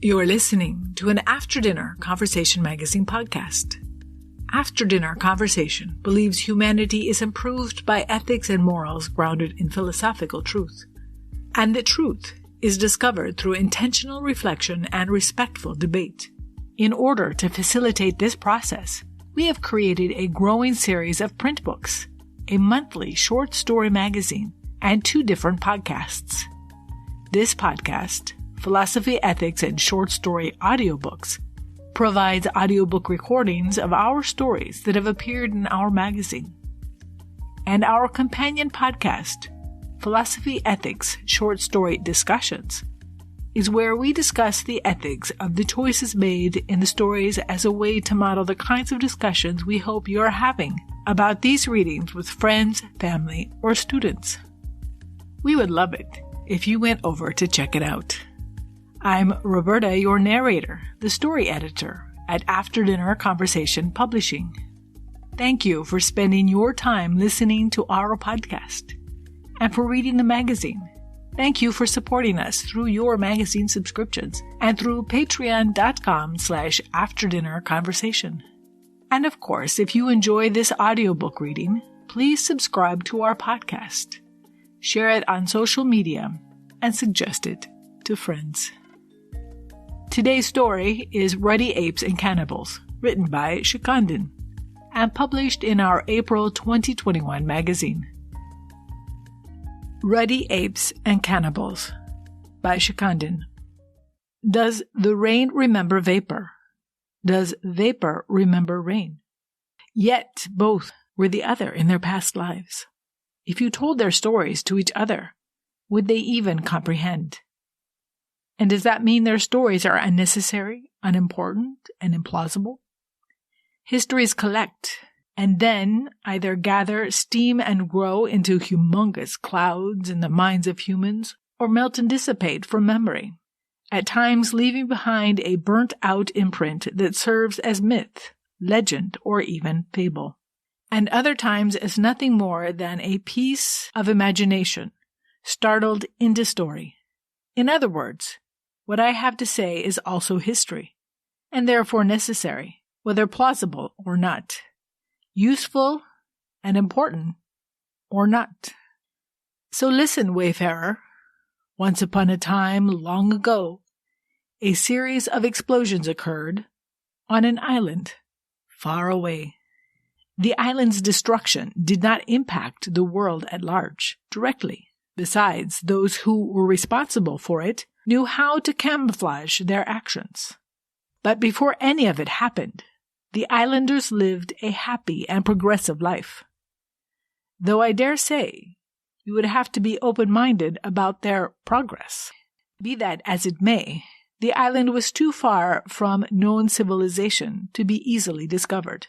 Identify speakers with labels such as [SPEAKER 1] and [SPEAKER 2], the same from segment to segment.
[SPEAKER 1] You are listening to an After Dinner Conversation Magazine podcast. After Dinner Conversation believes humanity is improved by ethics and morals grounded in philosophical truth, and that truth is discovered through intentional reflection and respectful debate. In order to facilitate this process, we have created a growing series of print books, a monthly short story magazine, and 2 different podcasts. This podcast, Philosophy, Ethics, and Short Story Audiobooks, provides audiobook recordings of our stories that have appeared in our magazine. And our companion podcast, Philosophy, Ethics, Short Story Discussions, is where we discuss the ethics of the choices made in the stories as a way to model the kinds of discussions we hope you're having about these readings with friends, family, or students. We would love it if you went over to check it out. I'm Roberta, your narrator, the story editor at After Dinner Conversation Publishing. Thank you for spending your time listening to our podcast and for reading the magazine. Thank you for supporting us through your magazine subscriptions and through patreon.com/afterdinnerconversation. And of course, if you enjoy this audiobook reading, please subscribe to our podcast, share it on social media, and suggest it to friends. Today's story is Ruddy Apes and Cannibals, written by Shikhandin, and published in our April 2021 magazine. Ruddy Apes and Cannibals by Shikhandin. Does the rain remember vapor? Does vapor remember rain? Yet both were the other in their past lives. If you told their stories to each other, would they even comprehend? And does that mean their stories are unnecessary, unimportant, and implausible? Histories collect, and then either gather steam and grow into humongous clouds in the minds of humans, or melt and dissipate from memory, at times leaving behind a burnt-out imprint that serves as myth, legend, or even fable, and other times as nothing more than a piece of imagination, startled into story. In other words, what I have to say is also history, and therefore necessary, whether plausible or not, useful and important or not. So listen, wayfarer. Once upon a time, long ago, a series of explosions occurred on an island far away. The island's destruction did not impact the world at large directly. Besides, those who were responsible for it knew how to camouflage their actions. But before any of it happened, the islanders lived a happy and progressive life. Though I dare say you would have to be open-minded about their progress. Be that as it may, the island was too far from known civilization to be easily discovered.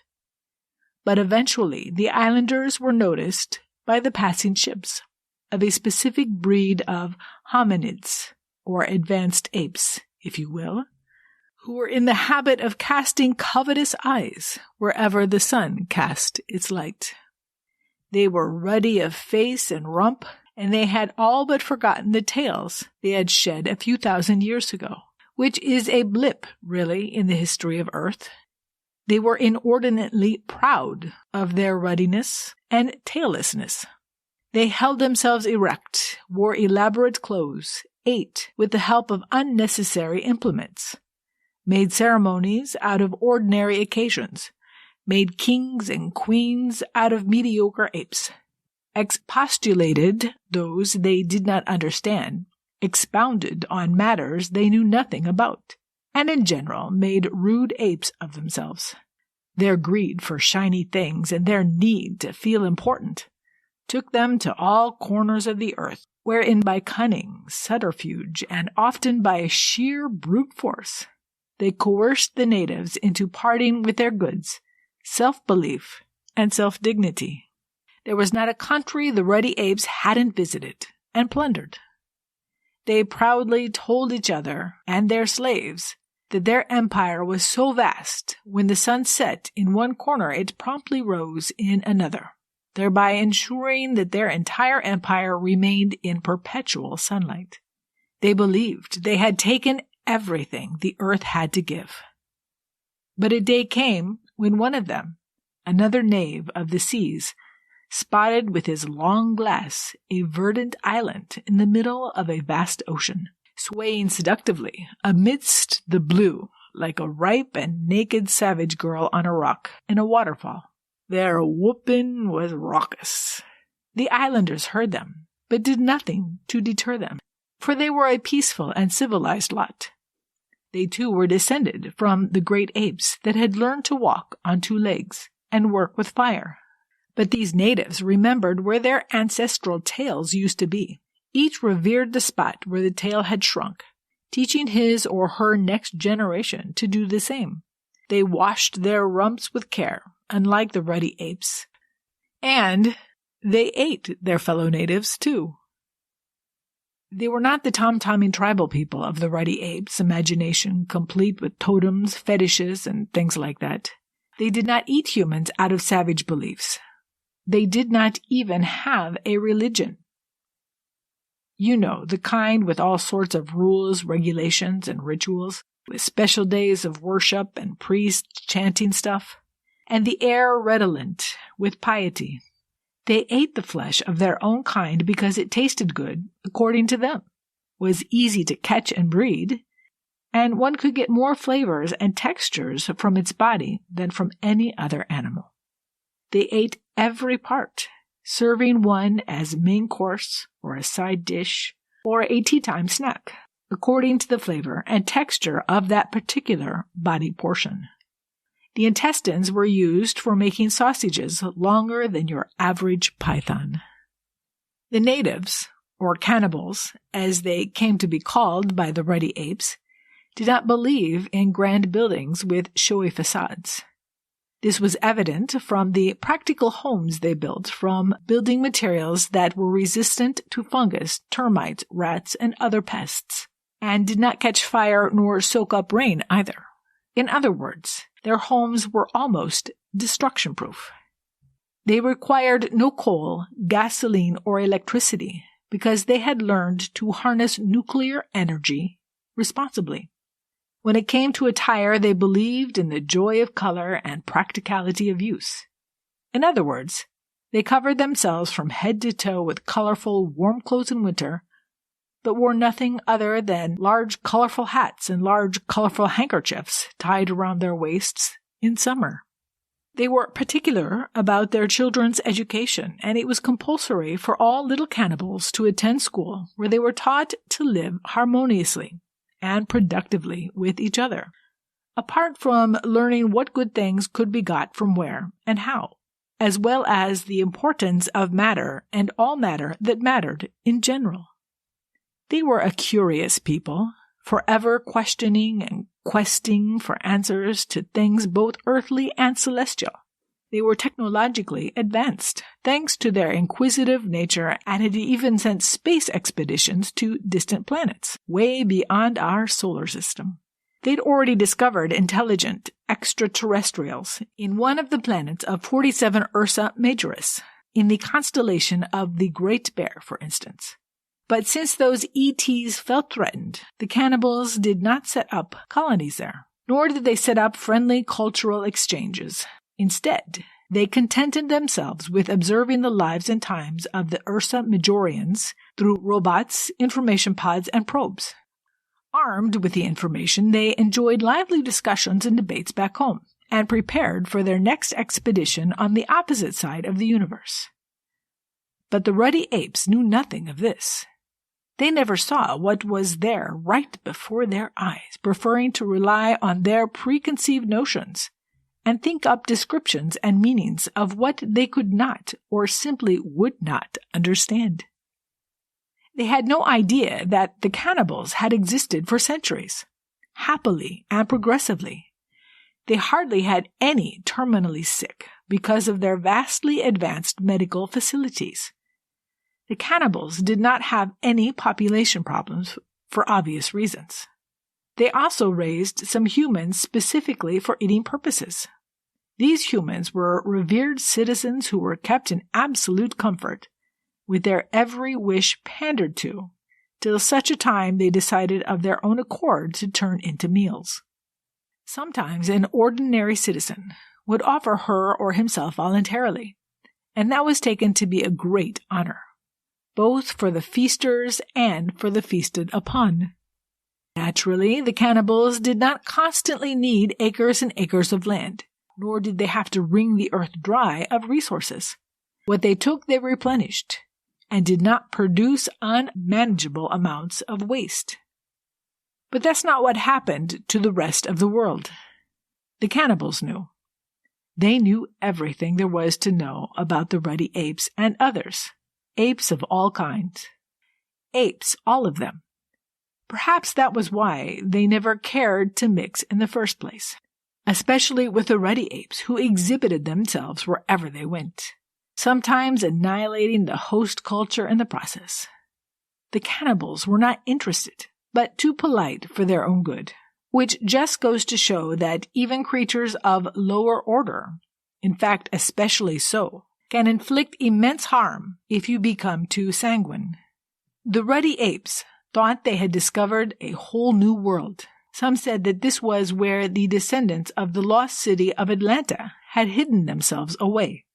[SPEAKER 1] But eventually the islanders were noticed by the passing ships of a specific breed of hominids, or advanced apes, if you will, who were in the habit of casting covetous eyes wherever the sun cast its light. They were ruddy of face and rump, and they had all but forgotten the tails they had shed a few thousand years ago, which is a blip, really, in the history of Earth. They were inordinately proud of their ruddiness and taillessness. They held themselves erect, wore elaborate clothes, ate with the help of unnecessary implements, made ceremonies out of ordinary occasions, made kings and queens out of mediocre apes, expostulated those they did not understand, expounded on matters they knew nothing about, and in general made rude apes of themselves. Their greed for shiny things and their need to feel important took them to all corners of the earth, wherein by cunning, subterfuge, and often by sheer brute force, they coerced the natives into parting with their goods, self-belief, and self-dignity. There was not a country the Ruddy Apes hadn't visited and plundered. They proudly told each other and their slaves that their empire was so vast, when the sun set in one corner it promptly rose in another, thereby ensuring that their entire empire remained in perpetual sunlight. They believed they had taken everything the earth had to give. But a day came when one of them, another knave of the seas, spotted with his long glass a verdant island in the middle of a vast ocean, swaying seductively amidst the blue like a ripe and naked savage girl on a rock in a waterfall. Their whooping was raucous. The islanders heard them, but did nothing to deter them, for they were a peaceful and civilized lot. They too were descended from the great apes that had learned to walk on two legs and work with fire. But these natives remembered where their ancestral tails used to be. Each revered the spot where the tail had shrunk, teaching his or her next generation to do the same. They washed their rumps with care, unlike the ruddy apes. And they ate their fellow natives, too. They were not the tom-tomming tribal people of the ruddy apes' imagination, complete with totems, fetishes, and things like that. They did not eat humans out of savage beliefs. They did not even have a religion. You know, the kind with all sorts of rules, regulations, and rituals, with special days of worship and priests chanting stuff, and the air redolent with piety. They ate the flesh of their own kind because it tasted good, according to them, was easy to catch and breed, and one could get more flavors and textures from its body than from any other animal. They ate every part, serving one as main course or a side dish or a tea-time snack, according to the flavor and texture of that particular body portion. The intestines were used for making sausages longer than your average python. The natives, or cannibals, as they came to be called by the ruddy apes, did not believe in grand buildings with showy facades. This was evident from the practical homes they built from building materials that were resistant to fungus, termites, rats, and other pests, and did not catch fire nor soak up rain either. In other words, their homes were almost destruction-proof. They required no coal, gasoline, or electricity because they had learned to harness nuclear energy responsibly. When it came to attire, they believed in the joy of color and practicality of use. In other words, they covered themselves from head to toe with colorful, warm clothes in winter, but wore nothing other than large, colorful hats and large, colorful handkerchiefs tied around their waists in summer. They were particular about their children's education, and it was compulsory for all little cannibals to attend school where they were taught to live harmoniously and productively with each other, apart from learning what good things could be got from where and how, as well as the importance of matter and all matter that mattered in general. They were a curious people, forever questioning and questing for answers to things both earthly and celestial. They were technologically advanced, thanks to their inquisitive nature, and had even sent space expeditions to distant planets, way beyond our solar system. They'd already discovered intelligent extraterrestrials in one of the planets of 47 Ursa Majoris, in the constellation of the Great Bear, for instance. But since those ETs felt threatened, the cannibals did not set up colonies there, nor did they set up friendly cultural exchanges. Instead, they contented themselves with observing the lives and times of the Ursa Majorians through robots, information pods, and probes. Armed with the information, they enjoyed lively discussions and debates back home, and prepared for their next expedition on the opposite side of the universe. But the ruddy apes knew nothing of this. They never saw what was there right before their eyes, preferring to rely on their preconceived notions and think up descriptions and meanings of what they could not or simply would not understand. They had no idea that the cannibals had existed for centuries, happily and progressively. They hardly had any terminally sick because of their vastly advanced medical facilities. The cannibals did not have any population problems for obvious reasons. They also raised some humans specifically for eating purposes. These humans were revered citizens who were kept in absolute comfort, with their every wish pandered to till such a time they decided of their own accord to turn into meals. Sometimes an ordinary citizen would offer her or himself voluntarily, and that was taken to be a great honor, both for the feasters and for the feasted upon. Naturally, the cannibals did not constantly need acres and acres of land, nor did they have to wring the earth dry of resources. What they took they replenished, and did not produce unmanageable amounts of waste. But that's not what happened to the rest of the world. The cannibals knew. They knew everything there was to know about the ruddy apes and others, apes of all kinds. Apes, all of them. Perhaps that was why they never cared to mix in the first place, especially with the ruddy apes who exhibited themselves wherever they went, sometimes annihilating the host culture in the process. The cannibals were not interested, but too polite for their own good, which just goes to show that even creatures of lower order, in fact especially so, can inflict immense harm if you become too sanguine. The ruddy apes thought they had discovered a whole new world. Some said that this was where the descendants of the lost city of Atlanta had hidden themselves away.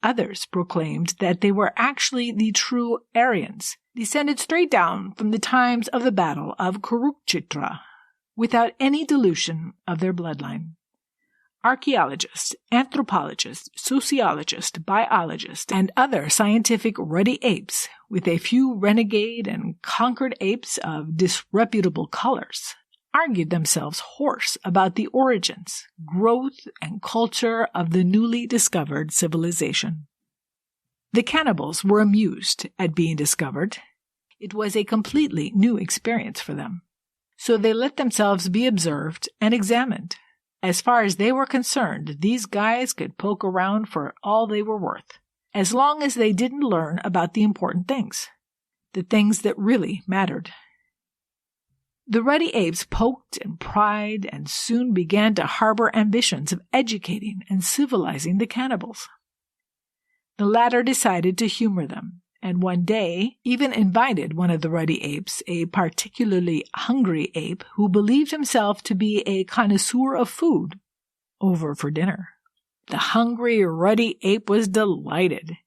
[SPEAKER 1] Others proclaimed that they were actually the true Aryans, descended straight down from the times of the battle of Kurukshetra, without any dilution of their bloodline. Archaeologists, anthropologists, sociologists, biologists, and other scientific ruddy apes, with a few renegade and conquered apes of disreputable colors, argued themselves hoarse about the origins, growth, and culture of the newly discovered civilization. The cannibals were amused at being discovered. It was a completely new experience for them. So they let themselves be observed and examined. As far as they were concerned, these guys could poke around for all they were worth, as long as they didn't learn about the important things, the things that really mattered. The ruddy apes poked and pried and soon began to harbor ambitions of educating and civilizing the cannibals. The latter decided to humor them, and one day even invited one of the ruddy apes, a particularly hungry ape who believed himself to be a connoisseur of food, over for dinner. The hungry ruddy ape was delighted.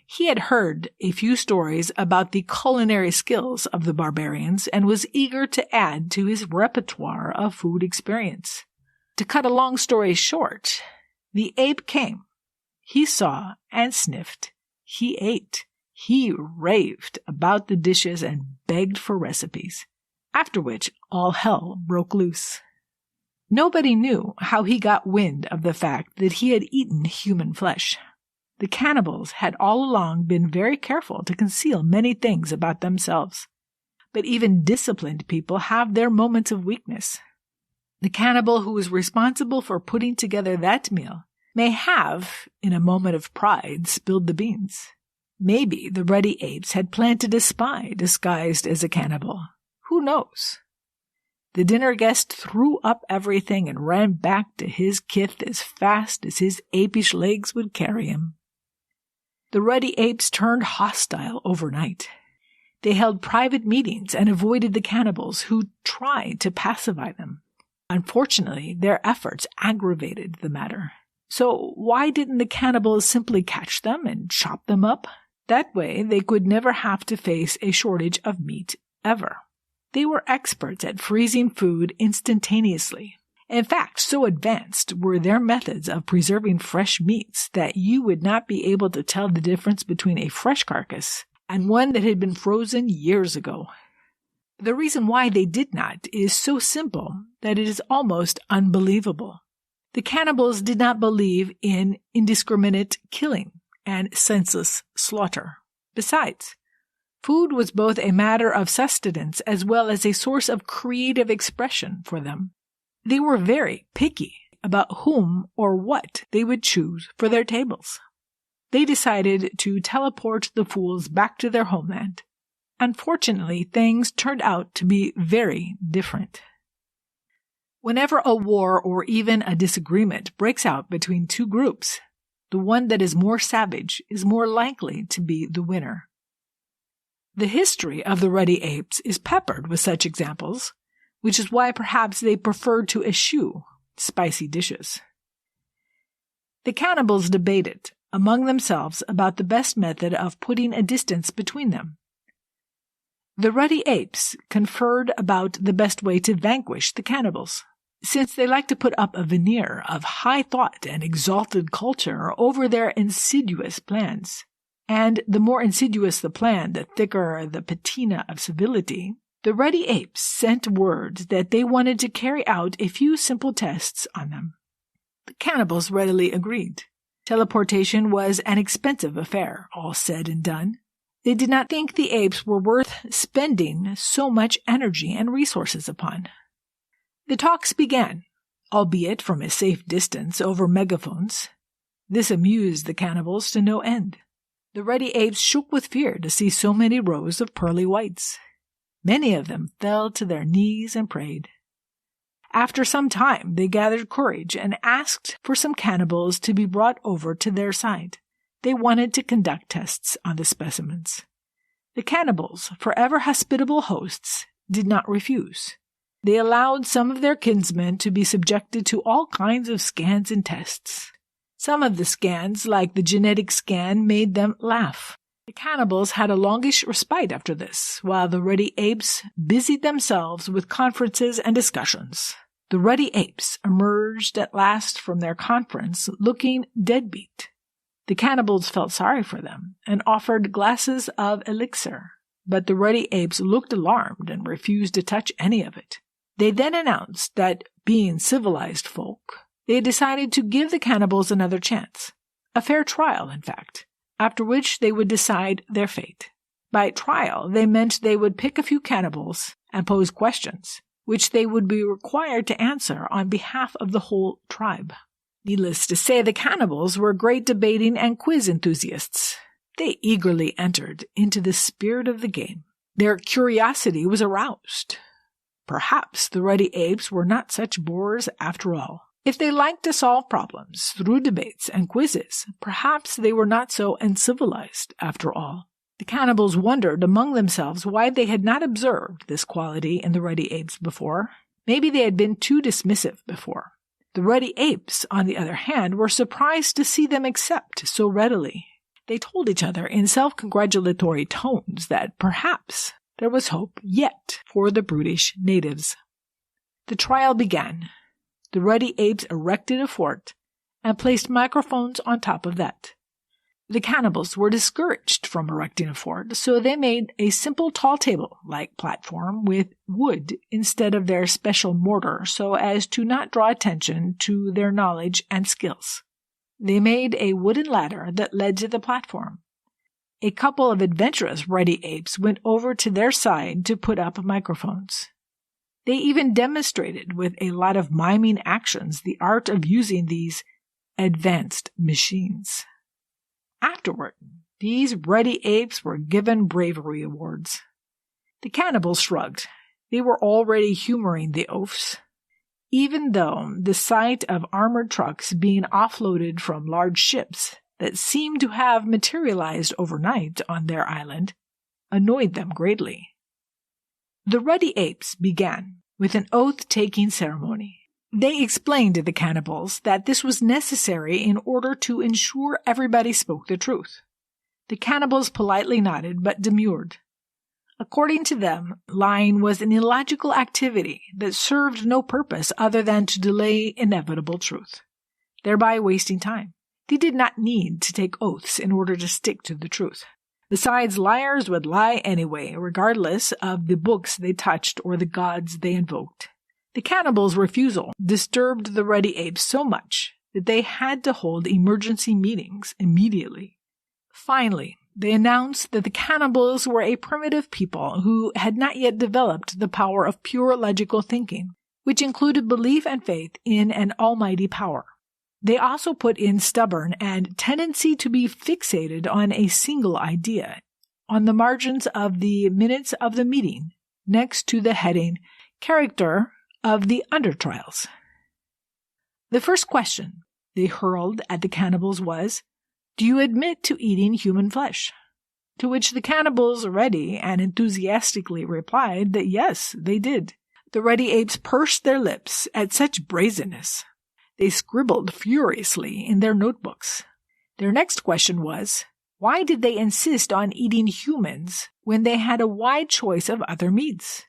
[SPEAKER 1] He had heard a few stories about the culinary skills of the barbarians and was eager to add to his repertoire of food experience. To cut a long story short, the ape came. He saw and sniffed. He ate. He raved about the dishes and begged for recipes, after which all hell broke loose. Nobody knew how he got wind of the fact that he had eaten human flesh. The cannibals had all along been very careful to conceal many things about themselves. But even disciplined people have their moments of weakness. The cannibal who was responsible for putting together that meal may have, in a moment of pride, spilled the beans. Maybe the ruddy apes had planted a spy disguised as a cannibal. Who knows? The dinner guest threw up everything and ran back to his kith as fast as his apish legs would carry him. The ruddy apes turned hostile overnight. They held private meetings and avoided the cannibals who tried to pacify them. Unfortunately, their efforts aggravated the matter. So why didn't the cannibals simply catch them and chop them up? That way they could never have to face a shortage of meat ever. They were experts at freezing food instantaneously. In fact, so advanced were their methods of preserving fresh meats that you would not be able to tell the difference between a fresh carcass and one that had been frozen years ago. The reason why they did not is so simple that it is almost unbelievable. The cannibals did not believe in indiscriminate killing and senseless slaughter. Besides, food was both a matter of sustenance as well as a source of creative expression for them. They were very picky about whom or what they would choose for their tables. They decided to teleport the fools back to their homeland. Unfortunately, things turned out to be very different. Whenever a war or even a disagreement breaks out between two groups, the one that is more savage is more likely to be the winner. The history of the Ruddy Apes is peppered with such examples, which is why perhaps they preferred to eschew spicy dishes. The cannibals debated among themselves about the best method of putting a distance between them. The Ruddy Apes conferred about the best way to vanquish the cannibals, since they like to put up a veneer of high thought and exalted culture over their insidious plans. And the more insidious the plan, the thicker the patina of civility. The Ruddy Apes sent word that they wanted to carry out a few simple tests on them. The cannibals readily agreed. Teleportation was an expensive affair, all said and done. They did not think the apes were worth spending so much energy and resources upon. The talks began, albeit from a safe distance over megaphones. This amused the cannibals to no end. The Ruddy Apes shook with fear to see so many rows of pearly whites. Many of them fell to their knees and prayed. After some time, they gathered courage and asked for some cannibals to be brought over to their side. They wanted to conduct tests on the specimens. The cannibals, forever hospitable hosts, did not refuse. They allowed some of their kinsmen to be subjected to all kinds of scans and tests. Some of the scans, like the genetic scan, made them laugh. The cannibals had a longish respite after this, while the Ruddy Apes busied themselves with conferences and discussions. The Ruddy Apes emerged at last from their conference looking deadbeat. The cannibals felt sorry for them and offered glasses of elixir, but the Ruddy Apes looked alarmed and refused to touch any of it. They then announced that, being civilized folk, they had decided to give the cannibals another chance, a fair trial, in fact, after which they would decide their fate. By trial, they meant they would pick a few cannibals and pose questions, which they would be required to answer on behalf of the whole tribe. Needless to say, the cannibals were great debating and quiz enthusiasts. They eagerly entered into the spirit of the game. Their curiosity was aroused. Perhaps the Ruddy Apes were not such bores after all. If they liked to solve problems through debates and quizzes, perhaps they were not so uncivilized after all. The cannibals wondered among themselves why they had not observed this quality in the Ruddy Apes before. Maybe they had been too dismissive before. The Ruddy Apes, on the other hand, were surprised to see them accept so readily. They told each other in self-congratulatory tones that perhaps there was hope yet for the brutish natives. The trial began. The Ruddy Apes erected a fort and placed microphones on top of that. The cannibals were discouraged from erecting a fort, so they made a simple tall table-like platform with wood instead of their special mortar so as to not draw attention to their knowledge and skills. They made a wooden ladder that led to the platform. A couple of adventurous Ruddy Apes went over to their side to put up microphones. They even demonstrated with a lot of miming actions the art of using these advanced machines. Afterward, these Ruddy Apes were given bravery awards. The cannibals shrugged. They were already humoring the oafs. Even though the sight of armored trucks being offloaded from large ships that seemed to have materialized overnight on their island annoyed them greatly. The Ruddy Apes began with an oath-taking ceremony. They explained to the cannibals that this was necessary in order to ensure everybody spoke the truth. The cannibals politely nodded but demurred. According to them, lying was an illogical activity that served no purpose other than to delay inevitable truth, thereby wasting time. They did not need to take oaths in order to stick to the truth. Besides, liars would lie anyway, regardless of the books they touched or the gods they invoked. The cannibals' refusal disturbed the Ruddy Apes so much that they had to hold emergency meetings immediately. Finally, they announced that the cannibals were a primitive people who had not yet developed the power of pure logical thinking, which included belief and faith in an almighty power. They also put in stubborn and tendency to be fixated on a single idea on the margins of the minutes of the meeting, next to the heading Character of the Under-Trials. The first question they hurled at the cannibals was, "Do you admit to eating human flesh?" To which the cannibals ready and enthusiastically replied that yes, they did. The Ruddy Apes pursed their lips at such brazenness. They scribbled furiously in their notebooks. Their next question was, why did they insist on eating humans when they had a wide choice of other meats?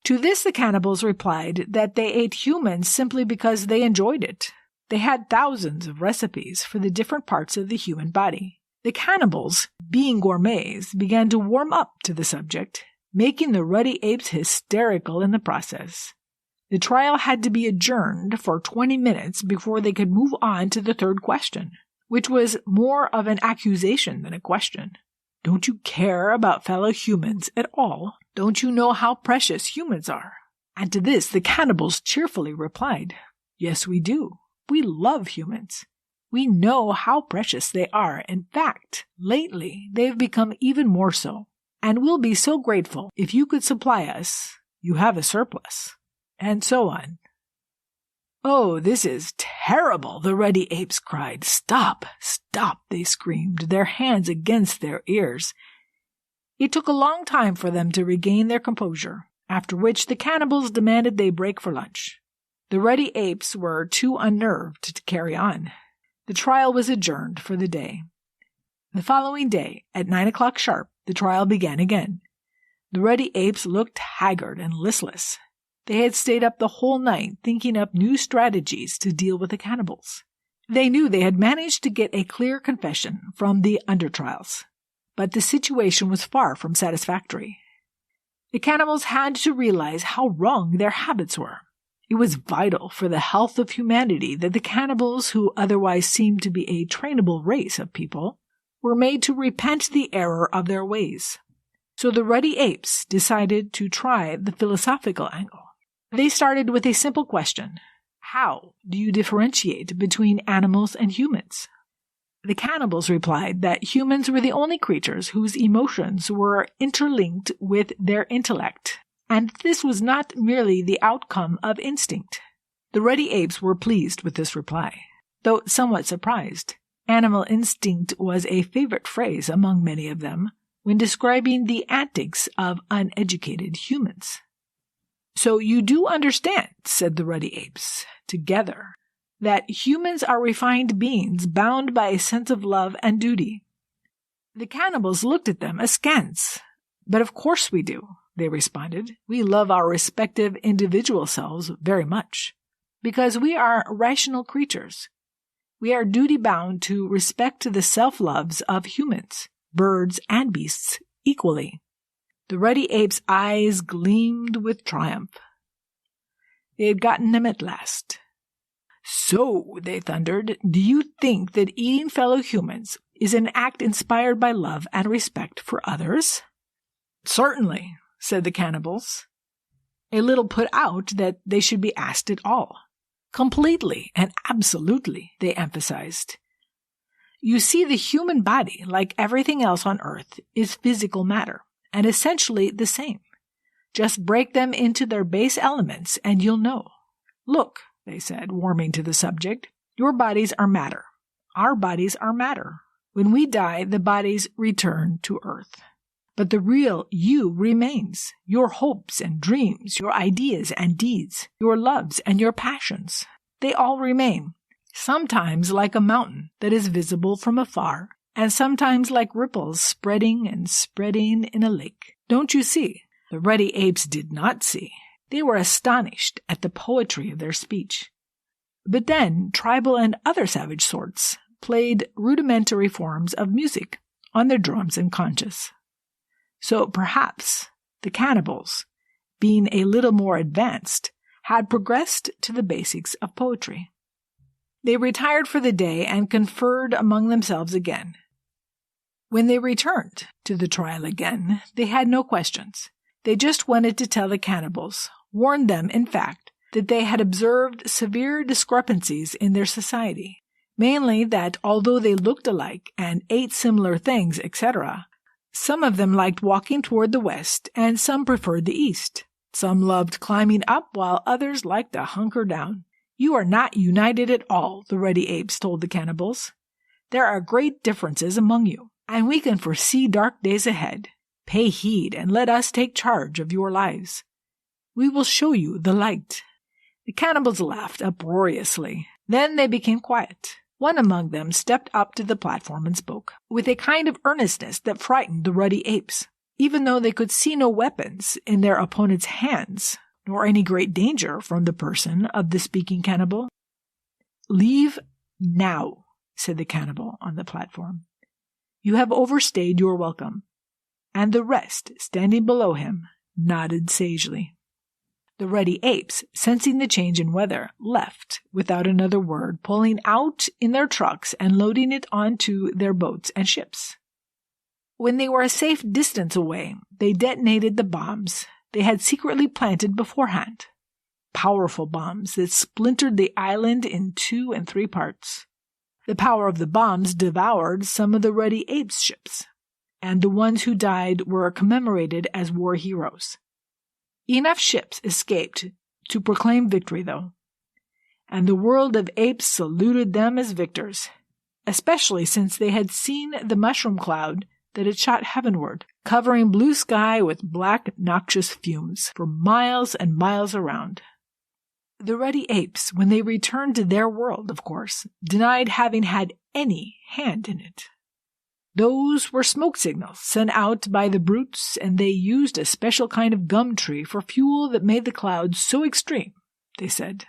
[SPEAKER 1] To this the cannibals replied that they ate humans simply because they enjoyed it. They had thousands of recipes for the different parts of the human body. The cannibals, being gourmets, began to warm up to the subject, making the Ruddy Apes hysterical in the process. The trial had to be adjourned for 20 minutes before they could move on to the third question, which was more of an accusation than a question. Don't you care about fellow humans at all? Don't you know how precious humans are? And to this the cannibals cheerfully replied, yes, we do. We love humans. We know how precious they are. In fact, lately they've become even more so, and we'll be so grateful if you could supply us. You have a surplus. And so on. Oh, this is terrible, the Ruddy Apes cried. Stop, stop, they screamed, their hands against their ears. It took a long time for them to regain their composure, after which the cannibals demanded they break for lunch. The Ruddy Apes were too unnerved to carry on. The trial was adjourned for the day. The following day, at 9 o'clock sharp, the trial began again. The Ruddy Apes looked haggard and listless. They had stayed up the whole night thinking up new strategies to deal with the cannibals. They knew they had managed to get a clear confession from the under-trials, but the situation was far from satisfactory. The cannibals had to realize how wrong their habits were. It was vital for the health of humanity that the cannibals, who otherwise seemed to be a trainable race of people, were made to repent the error of their ways. So the Ruddy Apes decided to try the philosophical angle. They started with a simple question. How do you differentiate between animals and humans? The cannibals replied that humans were the only creatures whose emotions were interlinked with their intellect, and this was not merely the outcome of instinct. The Ruddy Apes were pleased with this reply, though somewhat surprised. Animal instinct was a favorite phrase among many of them when describing the antics of uneducated humans. So you do understand, said the Ruddy Apes, together, that humans are refined beings bound by a sense of love and duty. The cannibals looked at them askance. But of course we do, they responded. We love our respective individual selves very much, because we are rational creatures. We are duty-bound to respect the self-loves of humans, birds, and beasts equally. The Ruddy Apes' eyes gleamed with triumph. They had gotten him at last. So, they thundered, do you think that eating fellow humans is an act inspired by love and respect for others? Certainly, said the cannibals, a little put out that they should be asked at all. Completely and absolutely, they emphasized. You see, the human body, like everything else on earth, is physical matter, and essentially the same. Just break them into their base elements and you'll know. Look, they said, warming to the subject, your bodies are matter. Our bodies are matter. When we die, the bodies return to earth. But the real you remains, your hopes and dreams, your ideas and deeds, your loves and your passions. They all remain, sometimes like a mountain that is visible from afar, and sometimes like ripples spreading and spreading in a lake. Don't you see? The Ruddy Apes did not see. They were astonished at the poetry of their speech. But then tribal and other savage sorts played rudimentary forms of music on their drums and conchas. So perhaps the cannibals, being a little more advanced, had progressed to the basics of poetry. They retired for the day and conferred among themselves again. When they returned to the trial again, they had no questions. They just wanted to tell the cannibals, warned them, in fact, that they had observed severe discrepancies in their society, mainly that although they looked alike and ate similar things, etc., some of them liked walking toward the west and some preferred the east. Some loved climbing up while others liked to hunker down. You are not united at all, the Ruddy Apes told the cannibals. There are great differences among you. and we can foresee dark days ahead. Pay heed and let us take charge of your lives. We will show you the light." The cannibals laughed uproariously. Then they became quiet. One among them stepped up to the platform and spoke, with a kind of earnestness that frightened the ruddy apes, even though they could see no weapons in their opponent's hands, nor any great danger from the person of the speaking cannibal. "Leave now," said the cannibal on the platform. "You have overstayed your welcome." And the rest, standing below him, nodded sagely. The ruddy apes, sensing the change in weather, left without another word, pulling out in their trucks and loading it onto their boats and ships. When they were a safe distance away, they detonated the bombs they had secretly planted beforehand. Powerful bombs that splintered the island in 2 and 3 parts. The power of the bombs devoured some of the ruddy apes' ships, and the ones who died were commemorated as war heroes. Enough ships escaped to proclaim victory, though, and the world of apes saluted them as victors, especially since they had seen the mushroom cloud that had shot heavenward, covering blue sky with black noxious fumes for miles and miles around. The ruddy apes, when they returned to their world, of course, denied having had any hand in it. Those were smoke signals sent out by the brutes, and they used a special kind of gum tree for fuel that made the clouds so extreme, they said.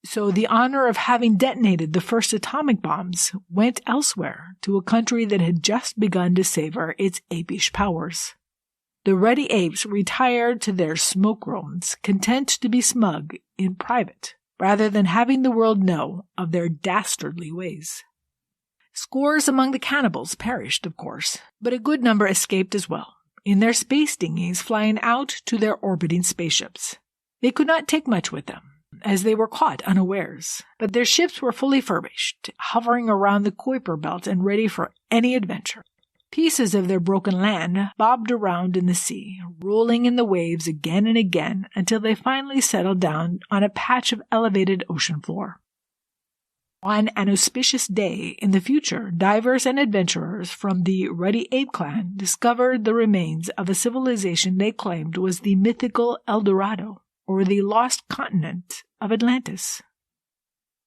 [SPEAKER 1] So the honor of having detonated the first atomic bombs went elsewhere, to a country that had just begun to savor its apish powers. The ruddy apes retired to their smoke rooms, content to be smug in private, rather than having the world know of their dastardly ways. Scores among the cannibals perished, of course, but a good number escaped as well, in their space dinghies flying out to their orbiting spaceships. They could not take much with them, as they were caught unawares, but their ships were fully furbished, hovering around the Kuiper belt and ready for any adventure. Pieces of their broken land bobbed around in the sea, rolling in the waves again and again until they finally settled down on a patch of elevated ocean floor. On an auspicious day in the future, divers and adventurers from the Ruddy Ape clan discovered the remains of a civilization they claimed was the mythical El Dorado, or the lost continent of Atlantis.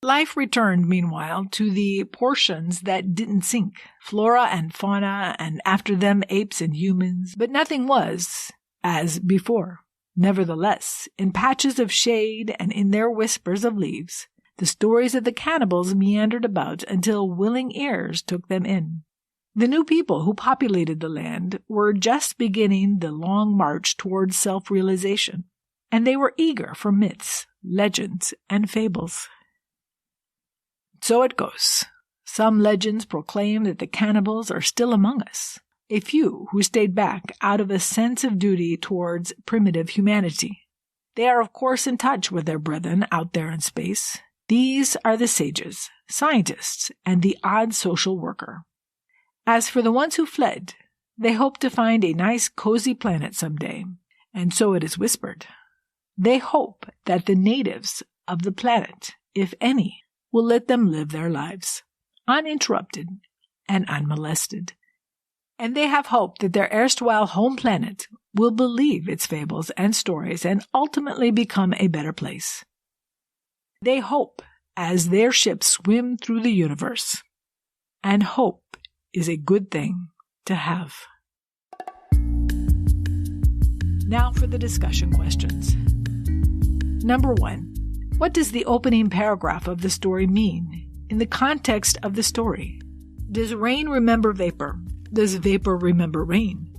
[SPEAKER 1] Life returned, meanwhile, to the portions that didn't sink, flora and fauna, and after them apes and humans, but nothing was as before. Nevertheless, in patches of shade and in their whispers of leaves, the stories of the cannibals meandered about until willing ears took them in. The new people who populated the land were just beginning the long march towards self-realization, and they were eager for myths, legends, and fables. So it goes. Some legends proclaim that the cannibals are still among us, a few who stayed back out of a sense of duty towards primitive humanity. They are, of course, in touch with their brethren out there in space. These are the sages, scientists, and the odd social worker. As for the ones who fled, they hope to find a nice, cozy planet someday, and so it is whispered. They hope that the natives of the planet, if any, will let them live their lives, uninterrupted and unmolested. And they have hope that their erstwhile home planet will believe its fables and stories and ultimately become a better place. They hope as their ships swim through the universe. And hope is a good thing to have. Now for the discussion questions. Number 1. What does the opening paragraph of the story mean in the context of the story? Does rain remember vapor? Does vapor remember rain?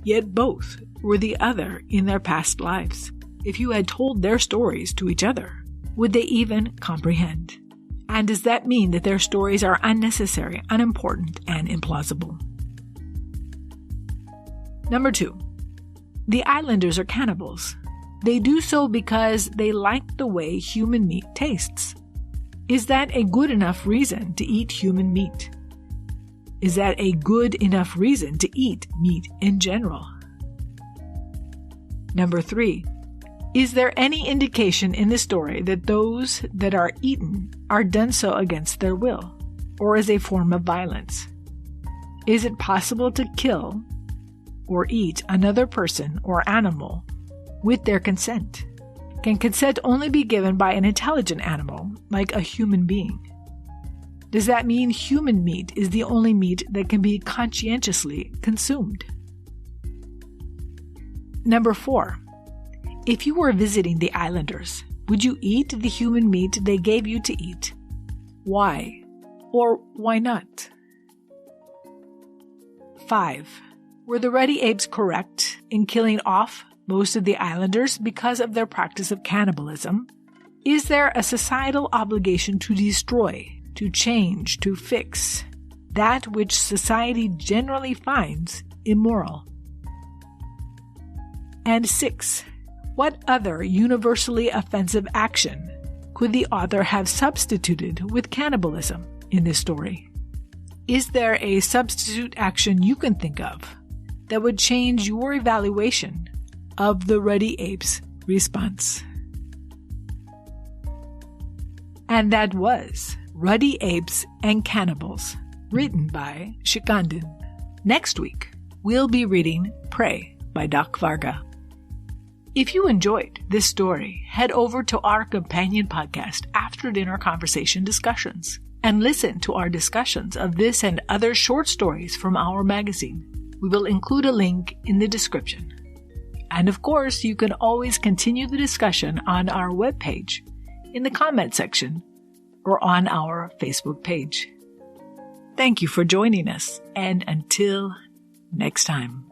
[SPEAKER 1] Yet both were the other in their past lives. If you had told their stories to each other, would they even comprehend? And does that mean that their stories are unnecessary, unimportant, and implausible? Number 2. The islanders are cannibals. They do so because they like the way human meat tastes. Is that a good enough reason to eat human meat? Is that a good enough reason to eat meat in general? Number 3. Is there any indication in the story that those that are eaten are done so against their will, or as a form of violence? Is it possible to kill or eat another person or animal with their consent? Can consent only be given by an intelligent animal, like a human being? Does that mean human meat is the only meat that can be conscientiously consumed? Number 4. If you were visiting the islanders, would you eat the human meat they gave you to eat? Why? Or why not? 5. Were the Ruddy Apes correct in killing off most of the islanders because of their practice of cannibalism? Is there a societal obligation to destroy, to change, to fix that which society generally finds immoral? And 6. What other universally offensive action could the author have substituted with cannibalism in this story? Is there a substitute action you can think of that would change your evaluation of the Ruddy Apes' response? And that was Ruddy Apes and Cannibals, written by Shikhandin. Next week, we'll be reading Prey by Doc Varga. If you enjoyed this story, head over to our companion podcast, After Dinner Conversation Discussions, and listen to our discussions of this and other short stories from our magazine. We will include a link in the description. And of course, you can always continue the discussion on our webpage, in the comment section, or on our Facebook page. Thank you for joining us, and until next time.